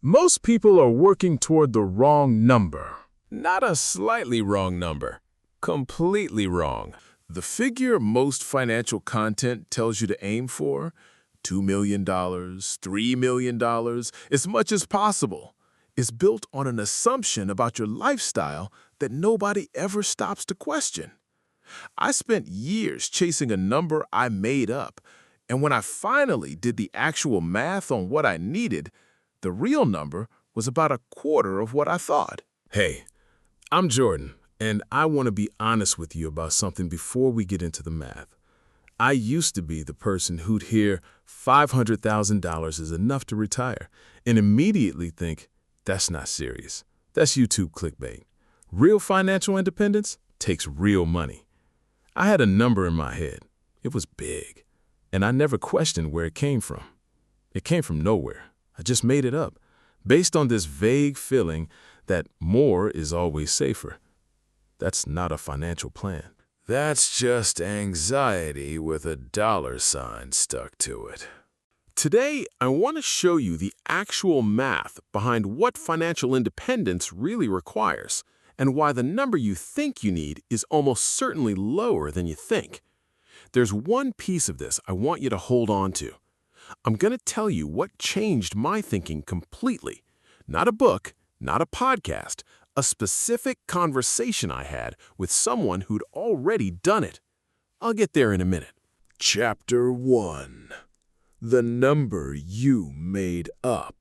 Most people are working toward the wrong number. Not a slightly wrong number. Completely wrong. The figure most financial content tells you to aim for, $2 million, $3 million, as much as possible, is built on an assumption about your lifestyle that nobody ever stops to question. I spent years chasing a number I made up, and when I finally did the actual math on what I needed, the real number was about a quarter of what I thought. Hey, I'm Jordan, and I want to be honest with you about something before we get into the math. I used to be the person who'd hear $500,000 is enough to retire and immediately think, that's not serious. That's YouTube clickbait. Real financial independence takes real money. I had a number in my head. It was big, and I never questioned where it came from. It came from nowhere. I just made it up, based on this vague feeling that more is always safer. That's not a financial plan. That's just anxiety with a dollar sign stuck to it. Today, I want to show you the actual math behind what financial independence really requires, and why the number you think you need is almost certainly lower than you think. There's one piece of this I want you to hold on to. I'm going to tell you what changed my thinking completely. Not a book, not a podcast, a specific conversation I had with someone who'd already done it. I'll get there in a minute. Chapter 1. The number you made up.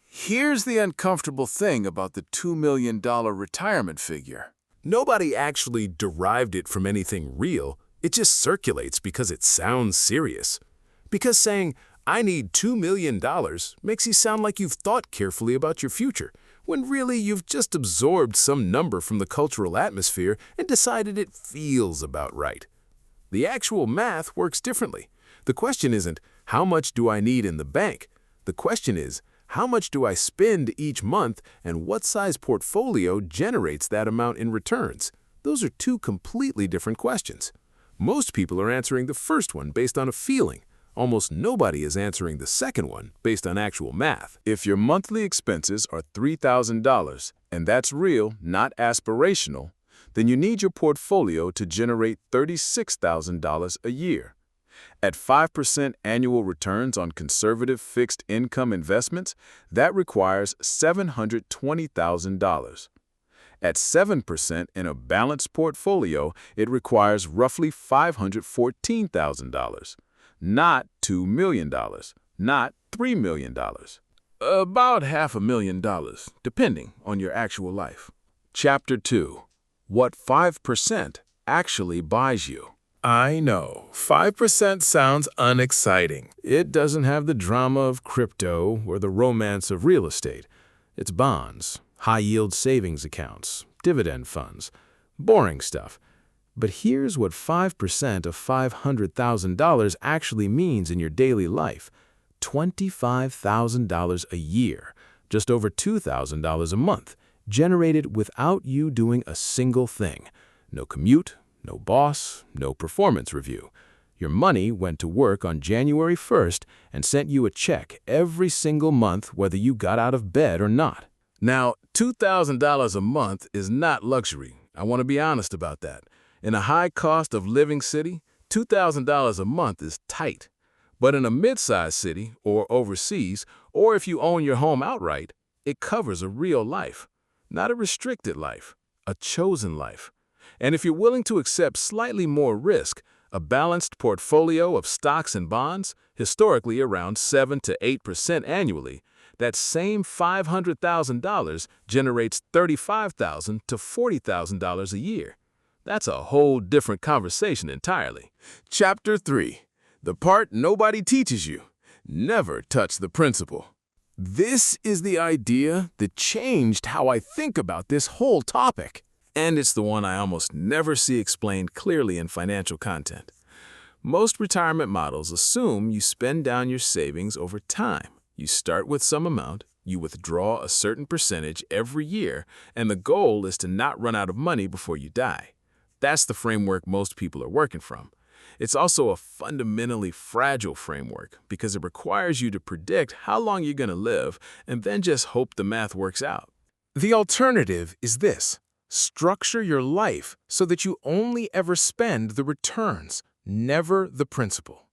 Here's the uncomfortable thing about the $2 million retirement figure. Nobody actually derived it from anything real. It just circulates because it sounds serious. Because saying, I need $2 million makes you sound like you've thought carefully about your future, when really you've just absorbed some number from the cultural atmosphere and decided it feels about right. The actual math works differently. The question isn't, how much do I need in the bank? The question is, how much do I spend each month and what size portfolio generates that amount in returns? Those are two completely different questions. Most people are answering the first one based on a feeling. Almost nobody is answering the second one based on actual math. If your monthly expenses are $3,000, and that's real, not aspirational, then you need your portfolio to generate $36,000 a year. At 5% annual returns on conservative fixed income investments, that requires $720,000. At 7% in a balanced portfolio, it requires roughly $514,000. Not $2 million, not $3 million. About $500,000, depending on your actual life. Chapter 2. What 5% actually buys you. I know, 5% sounds unexciting. It doesn't have the drama of crypto or the romance of real estate. It's bonds, high-yield savings accounts, dividend funds, boring stuff. But here's what 5% of $500,000 actually means in your daily life. $25,000 a year, just over $2,000 a month, generated without you doing a single thing. No commute, no boss, no performance review. Your money went to work on January 1st and sent you a check every single month whether you got out of bed or not. Now, $2,000 a month is not luxury. I want to be honest about that. In a high-cost-of-living city, $2,000 a month is tight. But in a mid-sized city, or overseas, or if you own your home outright, it covers a real life. Not a restricted life, a chosen life. And if you're willing to accept slightly more risk, a balanced portfolio of stocks and bonds, historically around 7 to 8% annually, that same $500,000 generates $35,000 to $40,000 a year. That's a whole different conversation entirely. Chapter 3. The part nobody teaches you. Never touch the principal. This is the idea that changed how I think about this whole topic. And it's the one I almost never see explained clearly in financial content. Most retirement models assume you spend down your savings over time. You start with some amount, you withdraw a certain percentage every year, and the goal is to not run out of money before you die. That's the framework most people are working from. It's also a fundamentally fragile framework because it requires you to predict how long you're going to live and then just hope the math works out. The alternative is this: structure your life so that you only ever spend the returns, never the principal.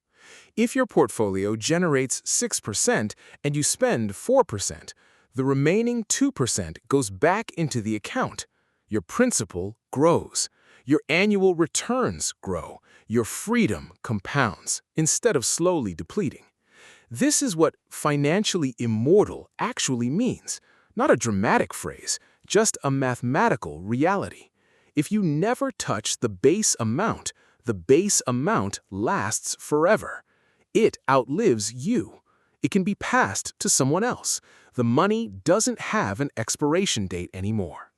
If your portfolio generates 6% and you spend 4%, the remaining 2% goes back into the account. Your principal grows. Your annual returns grow. Your freedom compounds instead of slowly depleting. This is what financially immortal actually means. Not a dramatic phrase, just a mathematical reality. If you never touch the base amount lasts forever. It outlives you. It can be passed to someone else. The money doesn't have an expiration date anymore.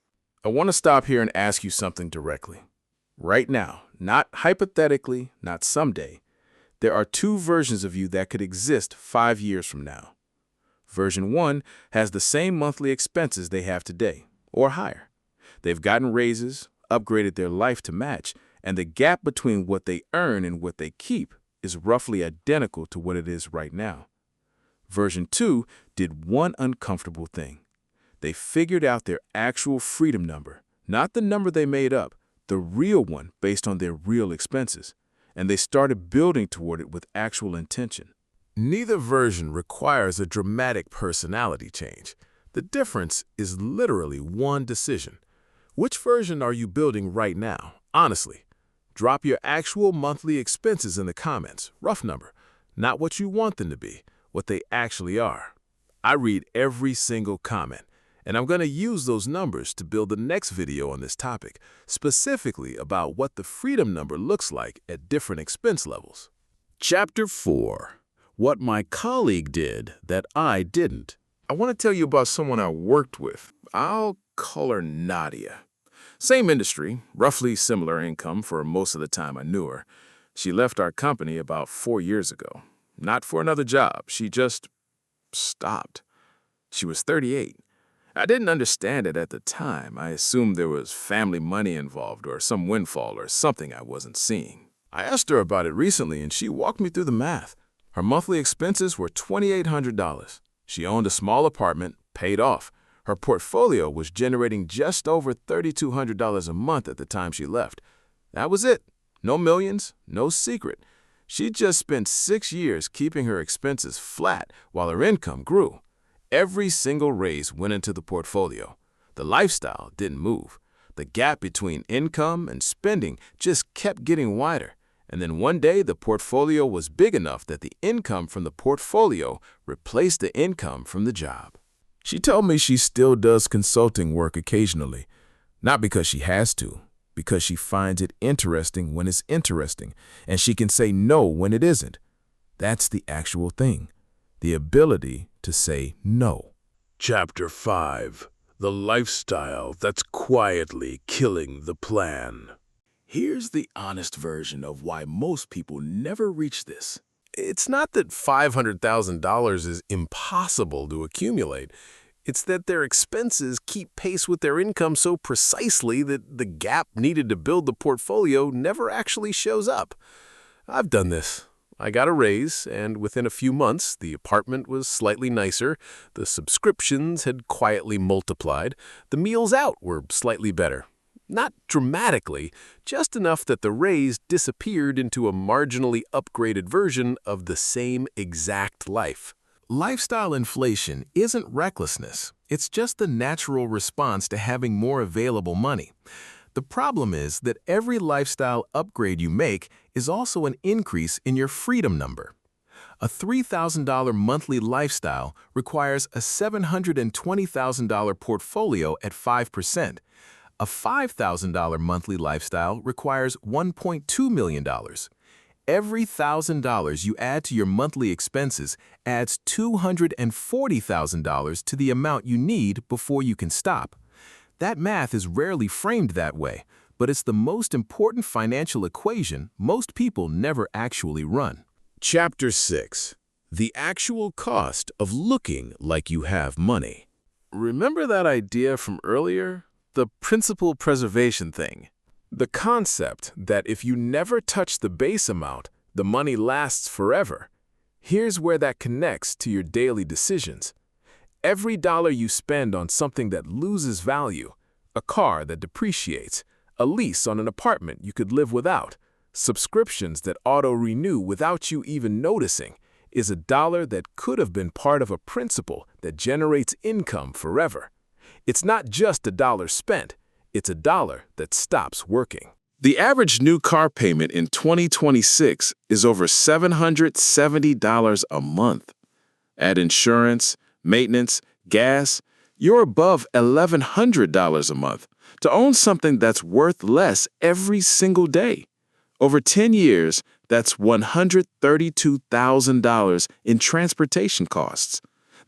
I want to stop here and ask you something directly. Right now, not hypothetically, not someday, there are two versions of you that could exist 5 years from now. Version 1 has the same monthly expenses they have today, or higher. They've gotten raises, upgraded their life to match, and the gap between what they earn and what they keep is roughly identical to what it is right now. Version 2 did one uncomfortable thing. They figured out their actual freedom number, not the number they made up, the real one based on their real expenses, and they started building toward it with actual intention. Neither version requires a dramatic personality change. The difference is literally one decision. Which version are you building right now? Honestly, drop your actual monthly expenses in the comments, rough number, not what you want them to be, what they actually are. I read every single comment, and I'm going to use those numbers to build the next video on this topic, specifically about what the freedom number looks like at different expense levels. Chapter 4. What my colleague did that I didn't. I want to tell you about someone I worked with. I'll call her Nadia. Same industry, roughly similar income for most of the time I knew her. She left our company about 4 years ago. Not for another job, she just stopped. She was 38. I didn't understand it at the time. I assumed there was family money involved or some windfall or something I wasn't seeing. I asked her about it recently and she walked me through the math. Her monthly expenses were $2,800. She owned a small apartment, paid off. Her portfolio was generating just over $3,200 a month at the time she left. That was it. No millions, no secret. She just spent 6 years keeping her expenses flat while her income grew. Every single raise went into the portfolio. The lifestyle didn't move. The gap between income and spending just kept getting wider. And then one day, the portfolio was big enough that the income from the portfolio replaced the income from the job. She told me she still does consulting work occasionally, not because she has to, because she finds it interesting when it's interesting, and she can say no when it isn't. That's the actual thing, the ability to say no. Chapter 5. The lifestyle that's quietly killing the plan. Here's the honest version of why most people never reach this. It's not that $500,000 is impossible to accumulate. It's that their expenses keep pace with their income so precisely that the gap needed to build the portfolio never actually shows up. I've done this. I got a raise, and within a few months, the apartment was slightly nicer, the subscriptions had quietly multiplied, the meals out were slightly better. Not dramatically, just enough that the raise disappeared into a marginally upgraded version of the same exact life. Lifestyle inflation isn't recklessness. It's just the natural response to having more available money. The problem is that every lifestyle upgrade you make is also an increase in your freedom number. A $3,000 monthly lifestyle requires a $720,000 portfolio at 5%. A $5,000 monthly lifestyle requires $1.2 million. Every $1,000 you add to your monthly expenses adds $240,000 to the amount you need before you can stop. That math is rarely framed that way, but it's the most important financial equation most people never actually run. Chapter 6. The actual cost of looking like you have money. Remember that idea from earlier? The principal preservation thing. The concept that if you never touch the base amount, the money lasts forever. Here's where that connects to your daily decisions. Every dollar you spend on something that loses value, a car that depreciates, a lease on an apartment you could live without, subscriptions that auto-renew without you even noticing, is a dollar that could have been part of a principle that generates income forever. It's not just a dollar spent, it's a dollar that stops working. The average new car payment in 2026 is over $770 a month. Add insurance, maintenance, gas, you're above $1,100 a month to own something that's worth less every single day. Over 10 years, that's $132,000 in transportation costs.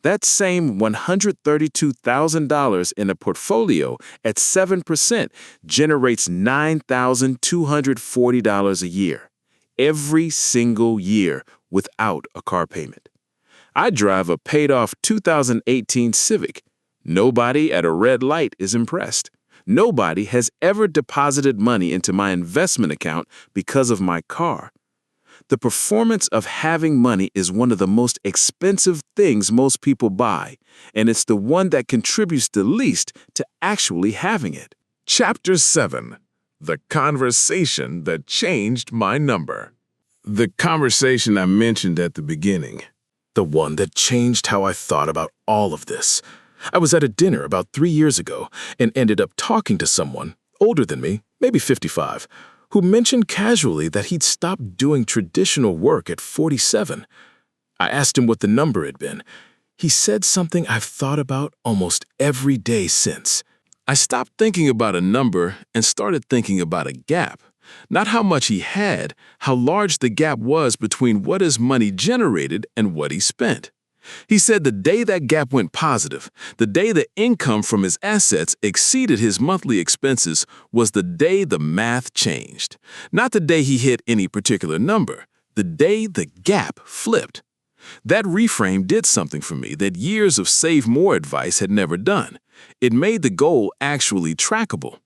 That same $132,000 in a portfolio at 7% generates $9,240 a year, every single year without a car payment. I drive a paid-off 2018 Civic. Nobody at a red light is impressed. Nobody has ever deposited money into my investment account because of my car. The performance of having money is one of the most expensive things most people buy, and it's the one that contributes the least to actually having it. Chapter 7. The Conversation That Changed My Number. The conversation I mentioned at the beginning. The one that changed how I thought about all of this. I was at a dinner about 3 years ago and ended up talking to someone, older than me, maybe 55, who mentioned casually that he'd stopped doing traditional work at 47. I asked him what the number had been. He said something I've thought about almost every day since. I stopped thinking about a number and started thinking about a gap. Not how much he had, how large the gap was between what his money generated and what he spent. He said the day that gap went positive, the day the income from his assets exceeded his monthly expenses, was the day the math changed. Not the day he hit any particular number, the day the gap flipped. That reframe did something for me that years of save more advice had never done. It made the goal actually trackable.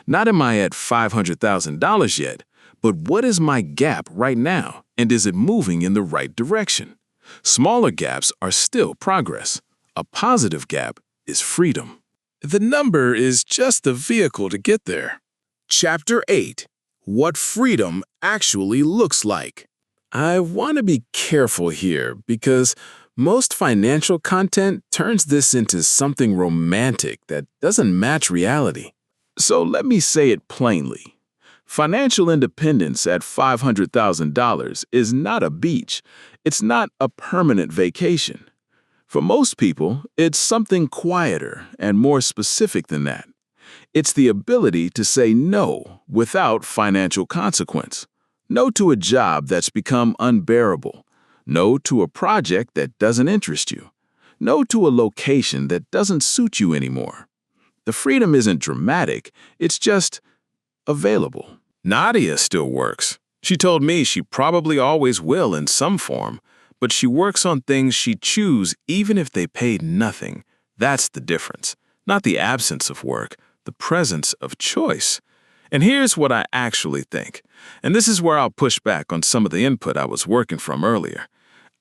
Not am I at $500,000 yet, but what is my gap right now, and is it moving in the right direction? Smaller gaps are still progress. A positive gap is freedom. The number is just the vehicle to get there. Chapter 8. What freedom actually looks like. I want to be careful here because most financial content turns this into something romantic that doesn't match reality. So let me say it plainly. Financial independence at $500,000 is not a beach. It's not a permanent vacation. For most people, it's something quieter and more specific than that. It's the ability to say no without financial consequence. No to a job that's become unbearable. No to a project that doesn't interest you. No to a location that doesn't suit you anymore. The freedom isn't dramatic, it's just available. Nadia still works. She told me she probably always will in some form, but she works on things she chooses even if they paid nothing. That's the difference. Not the absence of work, the presence of choice. And here's what I actually think, and this is where I'll push back on some of the input I was working from earlier.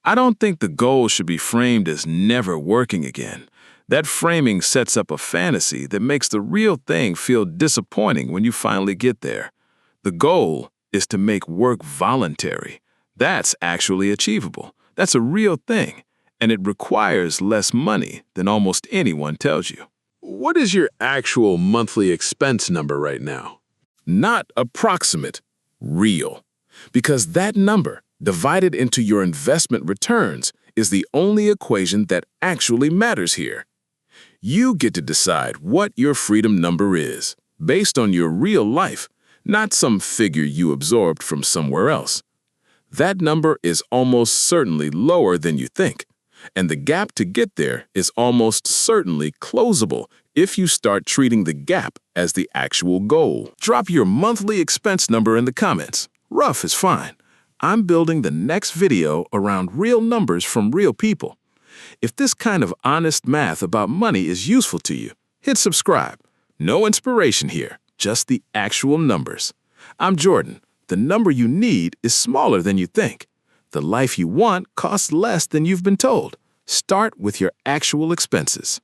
I don't think the goal should be framed as never working again. That framing sets up a fantasy that makes the real thing feel disappointing when you finally get there. The goal is to make work voluntary. That's actually achievable. That's a real thing, and it requires less money than almost anyone tells you. What is your actual monthly expense number right now? Not approximate, real. Because that number, divided into your investment returns, is the only equation that actually matters here. You get to decide what your freedom number is, based on your real life, not some figure you absorbed from somewhere else. That number is almost certainly lower than you think, and the gap to get there is almost certainly closable if you start treating the gap as the actual goal. Drop your monthly expense number in the comments. Rough is fine. I'm building the next video around real numbers from real people. If this kind of honest math about money is useful to you, hit subscribe. No inspiration here, just the actual numbers. I'm Jordan. The number you need is smaller than you think. The life you want costs less than you've been told. Start with your actual expenses.